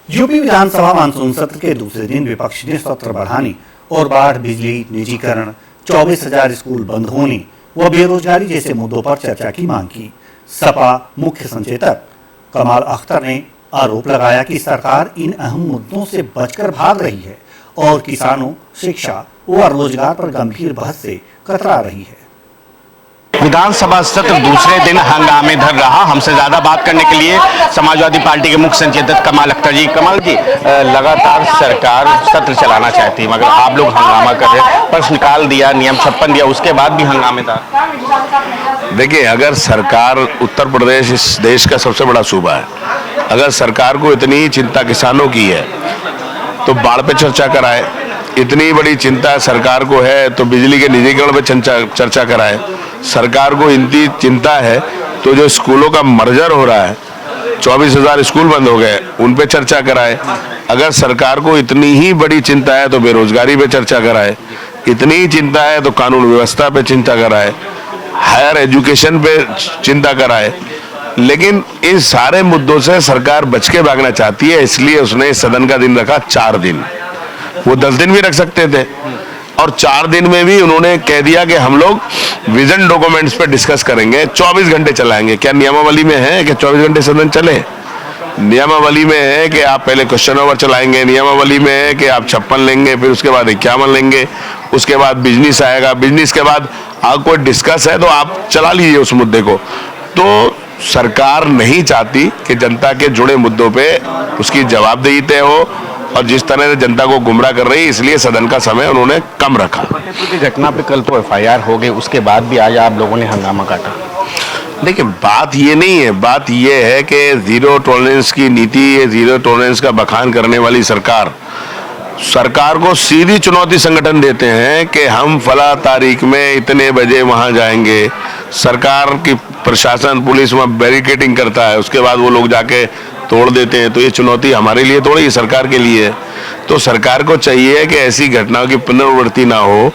UP विधानसभा monsoon सत्र के दूसरे दिन विपक्ष ने सत्र बढ़ाने और बाढ़, बिजली, निजीकरण, 24,000 स्कूल बंद होने व बेरोजगारी जैसे मुद्दों पर चर्चा की मांग की। सपा मुख्य संचेतक कमाल अख्तर ने आरोप लगाया कि सरकार इन अहम मुद्दों से बचकर भाग रही है और किसानों, शिक्षा व रोजगार पर गंभीर बहस से कतरा रही है। विधानसभा सत्र दूसरे दिन हंगामेदार रहा। हमसे ज्यादा बात करने के लिए समाजवादी पार्टी के मुख्य संचेतक कमाल अख्तर जी। कमाल जी, लगातार सरकार सत्र चलाना चाहती है मगर आप लोग हंगामा कर रहे हैं, प्रश्नकाल दिया, नियम 56 दिया, उसके बाद भी हंगामेदार। देखिए, अगर सरकार, उत्तर प्रदेश इस देश का सबसे बड़ा सूबा है, अगर सरकार को इतनी चिंता किसानों की है तो बाढ़ पे चर्चा कराए। इतनी बड़ी चिंता सरकार को है तो बिजली के निजीकरण पे चर्चा कराए। सरकार को इतनी चिंता है तो जो स्कूलों का मर्जर हो रहा है, 24,000 स्कूल बंद हो गए, उन पे चर्चा कराए। अगर सरकार को इतनी ही बड़ी चिंता है तो बेरोजगारी पे चर्चा कराए। इतनी ही चिंता है तो कानून व्यवस्था पे चिंता कराए, हायर एजुकेशन पे चिंता कराए। लेकिन इन सारे मुद्दों से सरकार बच के भागना चाहती है, इसलिए उसने सदन का दिन रखा 4 दिन। वो 10 दिन भी रख सकते थे और 4 दिन में भी उन्होंने कह दिया कि हम लोग विजन डॉक्यूमेंट्स पे डिस्कस करेंगे, 24 घंटे चलाएंगे। क्या नियमावली में है कि 24 घंटे सदन चले? नियमावली में है कि आप पहले क्वेश्चन ओवर चलाएंगे, नियमावली में है कि आप 56 लेंगे, फिर उसके बाद 51 लेंगे, उसके बाद बिजनेस आएगा, बिजनेस के बाद आप कोई डिस्कस है तो आप चला लीजिए उस मुद्दे को। तो सरकार नहीं चाहती कि जनता के जुड़े मुद्दों पे उसकी जवाबदेही तय हो और जिस तरह से जनता को गुमराह कर रही है, इसलिए सदन का समय उन्होंने कम रखा। फतेहपुर की घटना पे कल तो FIR हो गई, उसके बाद भी आज आप लोगों ने हंगामा काटा। देखिए, बात ये नहीं है, बात ये है कि जीरो टॉलरेंस की नीति, जीरो टॉलरेंस का बखान करने वाली सरकार को सीधी चुनौती संगठन देते हैं कि हम फला तारीख में इतने बजे वहां जाएंगे। सरकार की प्रशासन, पुलिस वहां बैरिकेडिंग करता है, उसके बाद वो लोग जाके तोड़ देते हैं। तो ये चुनौती हमारे लिए थोड़ी, ये सरकार के लिए है। तो सरकार को चाहिए कि ऐसी घटनाओं की पुनरावृत्ति ना हो,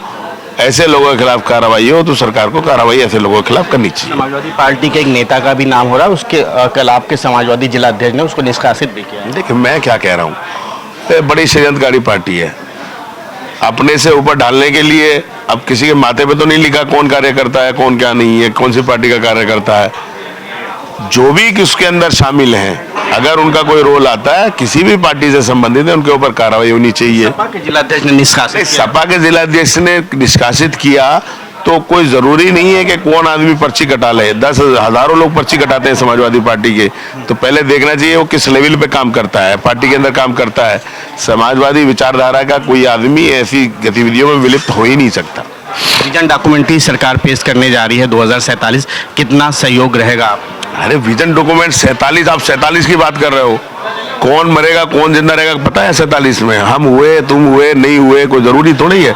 ऐसे लोगों के खिलाफ कार्रवाई हो तो सरकार को कार्रवाई ऐसे लोगों के खिलाफ करनी चाहिए। समाजवादी पार्टी के एक नेता का भी नाम हो रहा है, उसके कल आपके समाजवादी जिला अध्यक्ष ने उसको निष्कासित भी किया। देखिए, मैं क्या कह रहा हूँ, बड़ी षड्यंत्रकारी पार्टी है। अपने से ऊपर डालने के लिए अब किसी के माथे पे तो नहीं लिखा कौन कार्यकर्ता है, कौन क्या नहीं है, कौन सी पार्टी का कार्यकर्ता है। जो भी उसके अंदर शामिल हैं, अगर उनका कोई रोल आता है, किसी भी पार्टी से संबंधित है, उनके ऊपर कार्रवाई होनी चाहिए। सपा के जिलाध्यक्ष ने निष्कासित किया। सपा के जिलाध्यक्ष ने निष्कासित किया तो कोई जरूरी नहीं है कि कौन आदमी पर्ची कटा ले। 10 हजारों लोग पर्ची कटाते हैं समाजवादी पार्टी के, तो पहले देखना चाहिए वो किस लेवल पे काम करता है, पार्टी के अंदर काम करता है। समाजवादी विचारधारा का कोई आदमी ऐसी गतिविधियों में विलिप्त हो ही नहीं सकता। विजन डॉक्यूमेंट्री सरकार पेश करने जा रही है 2047, कितना सहयोग रहेगा? अरे विजन डॉक्यूमेंट 47, आप 47 की बात कर रहे हो। कौन मरेगा, कौन जिंदा रहेगा पता है 47 में? हम हुए, तुम हुए, नहीं हुए, कोई जरूरी थोड़ी है।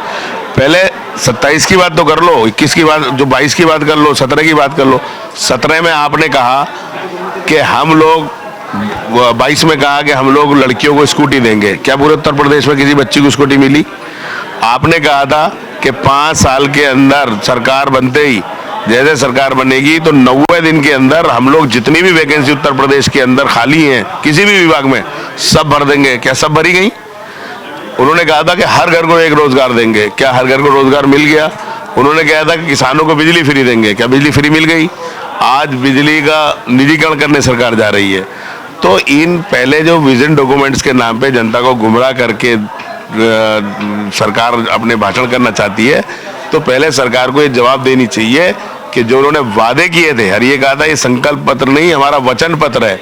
पहले 27 की बात तो कर लो, 21 की बात, जो 22 की बात कर लो, 17 की बात कर लो। 17 में आपने कहा कि हम लोग, 22 में कहा कि हम लोग लड़कियों को स्कूटी देंगे। क्या पूरे उत्तर प्रदेश में किसी बच्ची को स्कूटी मिली? आपने कहा था कि 5 साल के अंदर सरकार बनते ही, जैसे सरकार बनेगी तो 90 दिन के अंदर हम लोग जितनी भी वैकेंसी उत्तर प्रदेश के अंदर खाली हैं किसी भी विभाग में, सब भर देंगे। क्या सब भरी गई? उन्होंने कहा था कि हर घर को एक रोजगार देंगे। क्या हर घर को रोजगार मिल गया? उन्होंने कहा था कि किसानों को बिजली फ्री देंगे। क्या बिजली फ्री मिल गई? आज बिजली का निजीकरण करने सरकार जा रही है। तो इन पहले जो विजन डॉक्यूमेंट्स के नाम पे जनता को गुमराह करके सरकार अपने भाषण करना चाहती है, तो पहले सरकार को ये जवाब देनी चाहिए कि जो उन्होंने वादे किए थे, हर ये कहा था ये संकल्प पत्र नहीं, हमारा वचन पत्र है,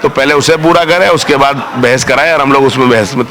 तो पहले उसे पूरा करें, उसके बाद बहस कराएं और हम लोग उसमें बहस में